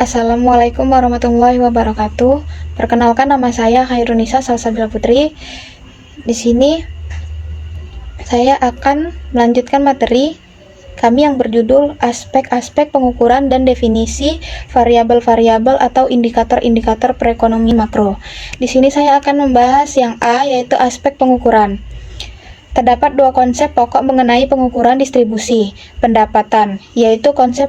Assalamualaikum warahmatullahi wabarakatuh. Perkenalkan, nama saya Khairunisa Salsabila Putri. Di sini saya akan melanjutkan materi kami yang berjudul aspek-aspek pengukuran dan definisi variabel-variabel atau indikator-indikator perekonomian makro. Di sini saya akan membahas yang A, yaitu aspek pengukuran. Terdapat dua konsep pokok mengenai pengukuran distribusi pendapatan, yaitu konsep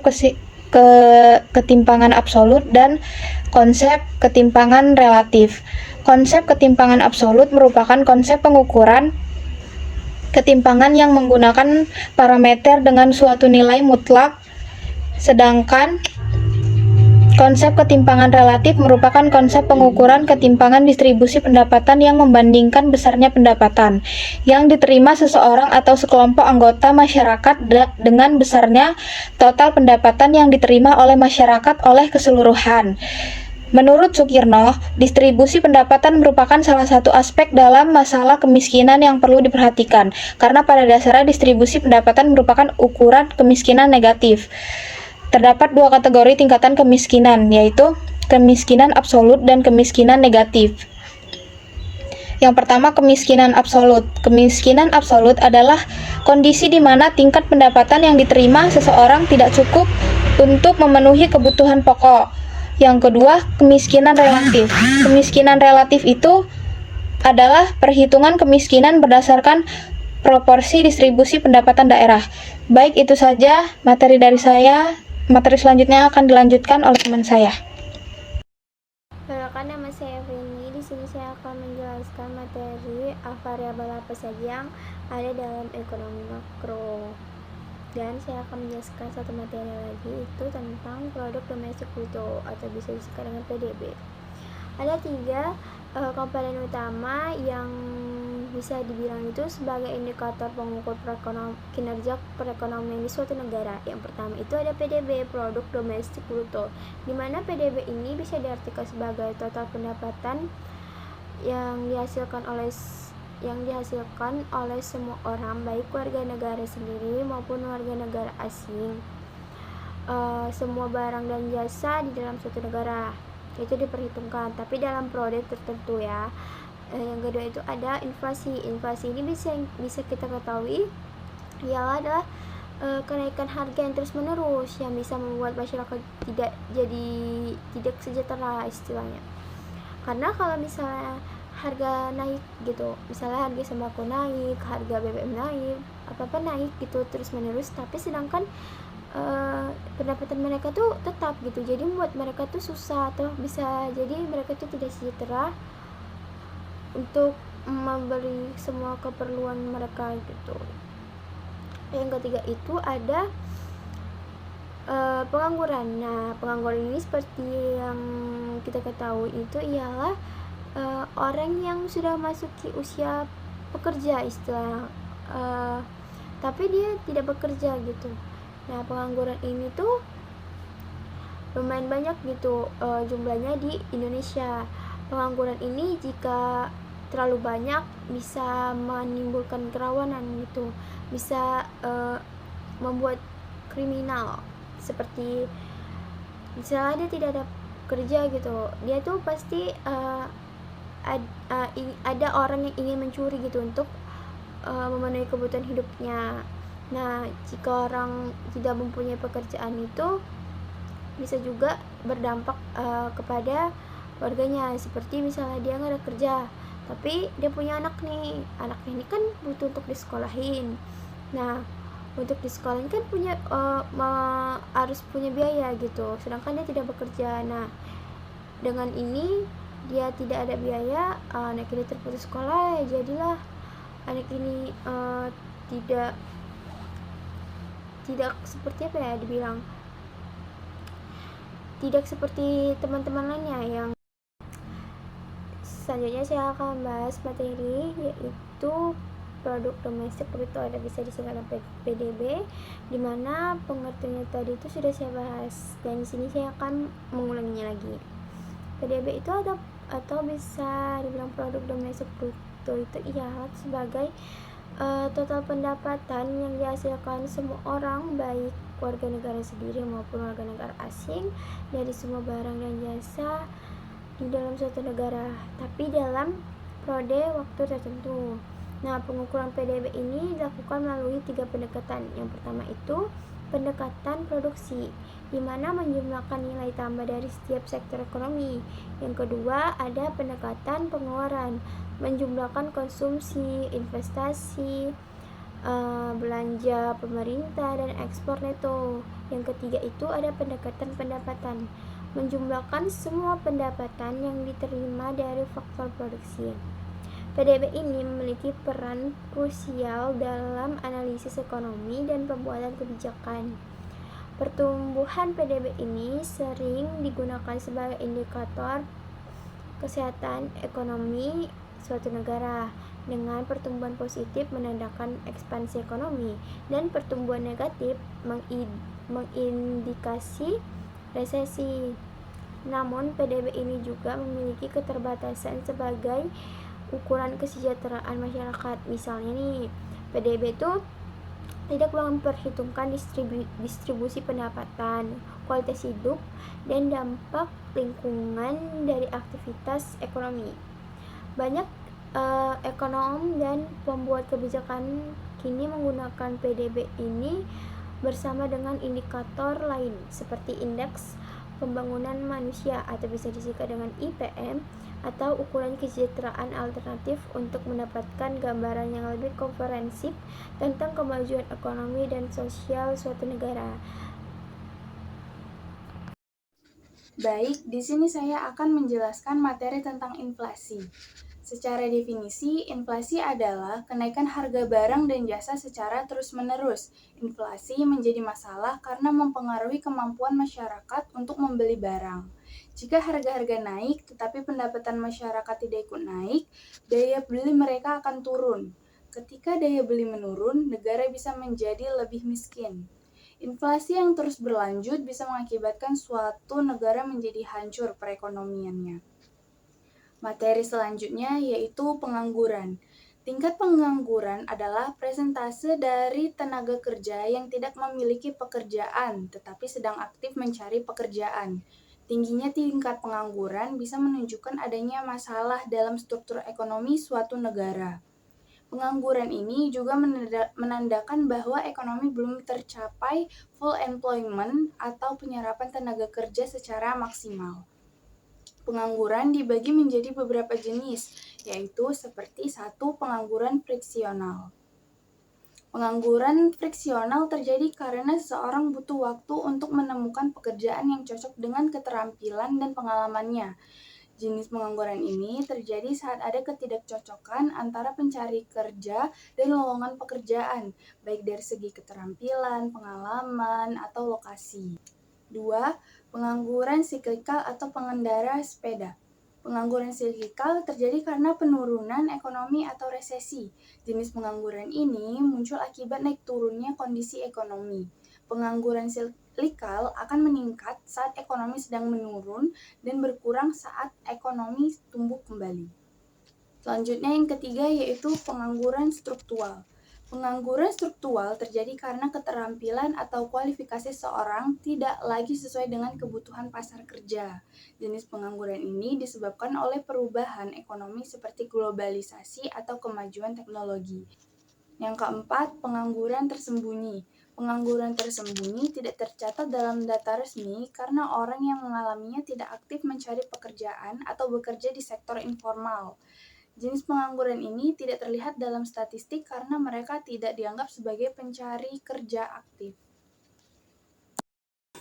ketimpangan absolut dan konsep ketimpangan relatif. Konsep ketimpangan absolut merupakan konsep pengukuran ketimpangan yang menggunakan parameter dengan suatu nilai mutlak, sedangkan konsep ketimpangan relatif merupakan konsep pengukuran ketimpangan distribusi pendapatan yang membandingkan besarnya pendapatan yang diterima seseorang atau sekelompok anggota masyarakat dengan besarnya total pendapatan yang diterima oleh masyarakat oleh keseluruhan. Menurut Sukirno, distribusi pendapatan merupakan salah satu aspek dalam masalah kemiskinan yang perlu diperhatikan, karena pada dasarnya distribusi pendapatan merupakan ukuran kemiskinan negatif. Terdapat dua kategori tingkatan kemiskinan, yaitu kemiskinan absolut dan kemiskinan negatif. Yang pertama, kemiskinan absolut. Kemiskinan absolut adalah kondisi di mana tingkat pendapatan yang diterima seseorang tidak cukup untuk memenuhi kebutuhan pokok. Yang kedua, kemiskinan relatif. Kemiskinan relatif itu adalah perhitungan kemiskinan berdasarkan proporsi distribusi pendapatan daerah. Baik, itu saja materi dari saya. Materi selanjutnya akan dilanjutkan oleh teman saya. Perkenalkan, nama saya Vini. Di sini saya akan menjelaskan materi variabel apa saja yang ada dalam ekonomi makro. Dan saya akan menjelaskan satu materi lagi, itu tentang produk domestik bruto atau bisa disingkat dengan PDB. Ada tiga komponen utama yang bisa dibilang itu sebagai indikator pengukur kinerja perekonomian di suatu negara. Yang pertama itu ada PDB, produk domestik bruto, di mana PDB ini bisa diartikan sebagai total pendapatan yang dihasilkan oleh semua orang, baik warga negara sendiri maupun warga negara asing, semua barang dan jasa di dalam suatu negara itu diperhitungkan, tapi dalam periode tertentu ya. Yang kedua itu ada inflasi. Inflasi ini bisa kita ketahui ialah adalah kenaikan harga yang terus menerus yang bisa membuat masyarakat tidak sejahtera istilahnya. Karena kalau misalnya harga naik gitu, misalnya harga sembako naik, harga BBM naik, apa-apa naik gitu terus menerus, tapi sedangkan pendapatan mereka tuh tetap gitu, jadi membuat mereka tuh susah, atau bisa jadi mereka tuh tidak sejahtera untuk memberi semua keperluan mereka gitu. Yang ketiga itu ada pengangguran. Nah, pengangguran ini seperti yang kita ketahui itu ialah orang yang sudah masuki usia pekerja istilah, tapi dia tidak bekerja gitu. Nah, pengangguran ini tuh lumayan banyak gitu jumlahnya di Indonesia. Pengangguran ini jika terlalu banyak bisa menimbulkan kerawanan gitu, bisa membuat kriminal, seperti misalnya dia tidak ada kerja gitu, dia tuh pasti ada orang yang ingin mencuri gitu untuk memenuhi kebutuhan hidupnya. Nah, jika orang tidak mempunyai pekerjaan itu bisa juga berdampak kepada warganya, seperti misalnya dia nggak ada kerja tapi dia punya anaknya ini kan butuh untuk disekolahin. Nah, untuk disekolahin kan harus punya biaya gitu, sedangkan dia tidak bekerja. Nah, dengan ini dia tidak ada biaya, anak ini terputus sekolah, ya jadilah anak ini tidak seperti apa ya dibilang, tidak seperti teman-teman lainnya. Yang selanjutnya saya akan bahas materi yaitu produk domestik bruto, ada bisa disingkat dengan PDB, dimana pengertiannya tadi itu sudah saya bahas, dan di sini saya akan mengulanginya lagi. PDB itu atau bisa dibilang produk domestik bruto itu ialah sebagai total pendapatan yang dihasilkan semua orang, baik warga negara sendiri maupun warga negara asing dari semua barang dan jasa di dalam suatu negara, tapi dalam periode waktu tertentu. Nah, pengukuran PDB ini dilakukan melalui 3 pendekatan. Yang pertama itu pendekatan produksi, di mana menjumlahkan nilai tambah dari setiap sektor ekonomi. Yang kedua, ada pendekatan pengeluaran, menjumlahkan konsumsi, investasi, belanja pemerintah, dan ekspor neto. Yang ketiga itu ada pendekatan pendapatan, menjumlahkan semua pendapatan yang diterima dari faktor produksi. PDB ini memiliki peran krusial dalam analisis ekonomi dan pembuatan kebijakan. Pertumbuhan PDB ini sering digunakan sebagai indikator kesehatan ekonomi suatu negara, dengan pertumbuhan positif menandakan ekspansi ekonomi dan pertumbuhan negatif mengindikasi resesi. Namun, PDB ini juga memiliki keterbatasan sebagai ukuran kesejahteraan masyarakat. Misalnya nih, PDB itu tidak memperhitungkan distribusi pendapatan, kualitas hidup, dan dampak lingkungan dari aktivitas ekonomi. Banyak ekonom dan pembuat kebijakan kini menggunakan PDB ini bersama dengan indikator lain seperti indeks pembangunan manusia atau bisa disingkat dengan IPM atau ukuran kesejahteraan alternatif untuk mendapatkan gambaran yang lebih komprehensif tentang kemajuan ekonomi dan sosial suatu negara. Baik, di sini saya akan menjelaskan materi tentang inflasi. Secara definisi, inflasi adalah kenaikan harga barang dan jasa secara terus-menerus. Inflasi menjadi masalah karena mempengaruhi kemampuan masyarakat untuk membeli barang. Jika harga-harga naik, tetapi pendapatan masyarakat tidak ikut naik, daya beli mereka akan turun. Ketika daya beli menurun, negara bisa menjadi lebih miskin. Inflasi yang terus berlanjut bisa mengakibatkan suatu negara menjadi hancur perekonomiannya. Materi selanjutnya yaitu pengangguran. Tingkat pengangguran adalah persentase dari tenaga kerja yang tidak memiliki pekerjaan tetapi sedang aktif mencari pekerjaan. Tingginya tingkat pengangguran bisa menunjukkan adanya masalah dalam struktur ekonomi suatu negara. Pengangguran ini juga menandakan bahwa ekonomi belum tercapai full employment atau penyerapan tenaga kerja secara maksimal. Pengangguran dibagi menjadi beberapa jenis, yaitu seperti 1. Pengangguran friksional. Pengangguran friksional terjadi karena seseorang butuh waktu untuk menemukan pekerjaan yang cocok dengan keterampilan dan pengalamannya. Jenis pengangguran ini terjadi saat ada ketidakcocokan antara pencari kerja dan lowongan pekerjaan, baik dari segi keterampilan, pengalaman, atau lokasi. 2. Pengangguran siklikal atau pengendara sepeda. Pengangguran siklikal terjadi karena penurunan ekonomi atau resesi. Jenis pengangguran ini muncul akibat naik turunnya kondisi ekonomi. Pengangguran siklikal akan meningkat saat ekonomi sedang menurun dan berkurang saat ekonomi tumbuh kembali. Selanjutnya yang ketiga yaitu pengangguran struktural. Pengangguran struktural terjadi karena keterampilan atau kualifikasi seseorang tidak lagi sesuai dengan kebutuhan pasar kerja. Jenis pengangguran ini disebabkan oleh perubahan ekonomi seperti globalisasi atau kemajuan teknologi. Yang keempat, pengangguran tersembunyi. Pengangguran tersembunyi tidak tercatat dalam data resmi karena orang yang mengalaminya tidak aktif mencari pekerjaan atau bekerja di sektor informal. Jenis pengangguran ini tidak terlihat dalam statistik karena mereka tidak dianggap sebagai pencari kerja aktif.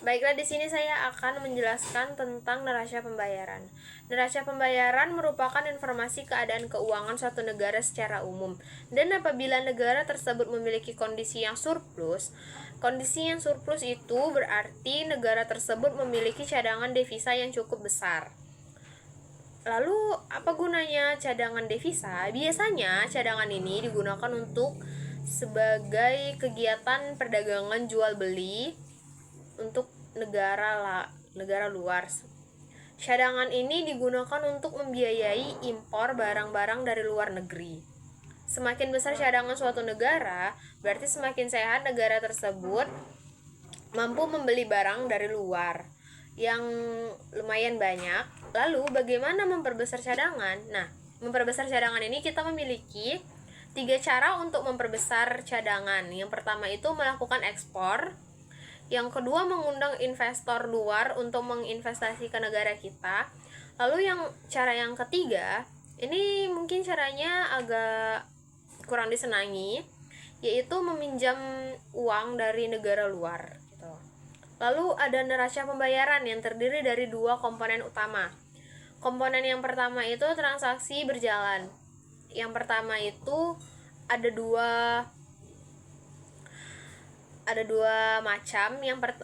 Baiklah, di sini saya akan menjelaskan tentang neraca pembayaran. Neraca pembayaran merupakan informasi keadaan keuangan suatu negara secara umum. Dan apabila negara tersebut memiliki kondisi yang surplus itu berarti negara tersebut memiliki cadangan devisa yang cukup besar. Lalu, apa gunanya cadangan devisa? Biasanya cadangan ini digunakan untuk sebagai kegiatan perdagangan jual beli untuk negara luar. Cadangan ini digunakan untuk membiayai impor barang-barang dari luar negeri. Semakin besar cadangan suatu negara, berarti semakin sehat negara tersebut mampu membeli barang dari luar yang lumayan banyak. Lalu bagaimana memperbesar cadangan? Nah, memperbesar cadangan ini kita memiliki 3 cara untuk memperbesar cadangan. Yang pertama itu melakukan ekspor. Yang kedua, mengundang investor luar untuk menginvestasi ke negara kita. Lalu cara yang ketiga, ini mungkin caranya agak kurang disenangi, yaitu meminjam uang dari negara luar gitu. Lalu ada neraca pembayaran yang terdiri dari 2 komponen utama. Komponen yang pertama itu transaksi berjalan. Yang pertama itu ada dua macam.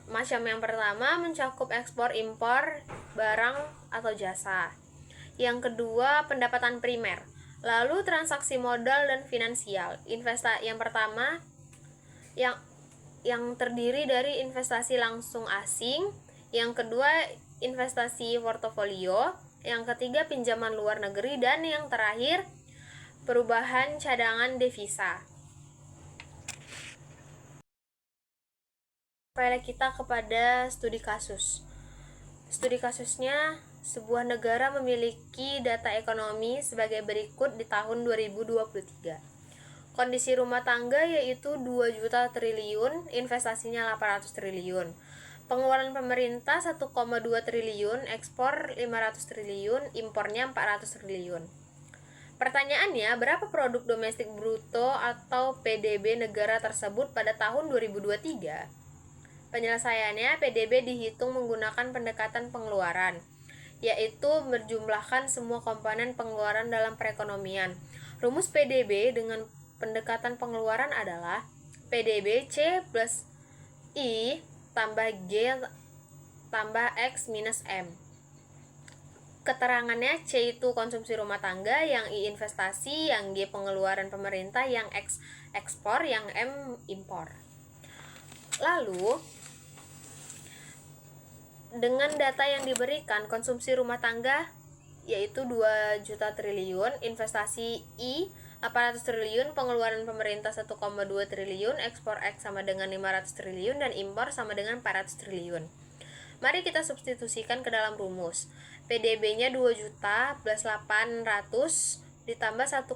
Macam yang pertama mencakup ekspor impor barang atau jasa. Yang kedua pendapatan primer. Lalu transaksi modal dan finansial. Yang pertama yang terdiri dari investasi langsung asing. Yang kedua investasi portofolio. Yang ketiga pinjaman luar negeri, dan yang terakhir perubahan cadangan devisa. Kembali kita kepada studi kasus. Studi kasusnya, sebuah negara memiliki data ekonomi sebagai berikut di tahun 2023. Kondisi rumah tangga yaitu 2 juta triliun, investasinya 800 triliun. Pengeluaran pemerintah 1,2 triliun, ekspor 500 triliun, impornya 400 triliun. Pertanyaannya, berapa produk domestik bruto atau PDB negara tersebut pada tahun 2023? Penyelesaiannya, PDB dihitung menggunakan pendekatan pengeluaran, yaitu menjumlahkan semua komponen pengeluaran dalam perekonomian. Rumus PDB dengan pendekatan pengeluaran adalah PDB C plus I tambah G tambah X minus M. Keterangannya, C itu konsumsi rumah tangga, yang I investasi, yang G pengeluaran pemerintah, yang X ekspor, yang M impor. Lalu, dengan data yang diberikan, konsumsi rumah tangga yaitu 2 juta triliun, investasi I 800 triliun, pengeluaran pemerintah 1,2 triliun, ekspor X sama dengan 500 triliun, dan impor sama dengan 400 triliun. Mari kita substitusikan ke dalam rumus. PDB-nya 2 juta plus 800 ditambah 1,2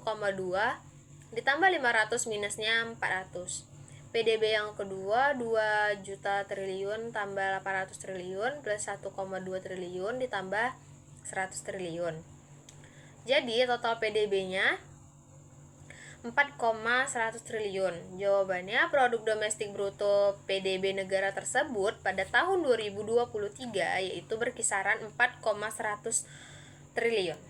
ditambah 500 minusnya 400. PDB yang kedua 2 juta triliun tambah 800 triliun plus 1,2 triliun ditambah 100 triliun. Jadi total PDB-nya 4,100 triliun. Jawabannya, produk domestik bruto PDB negara tersebut pada tahun 2023 yaitu berkisaran 4,100 triliun.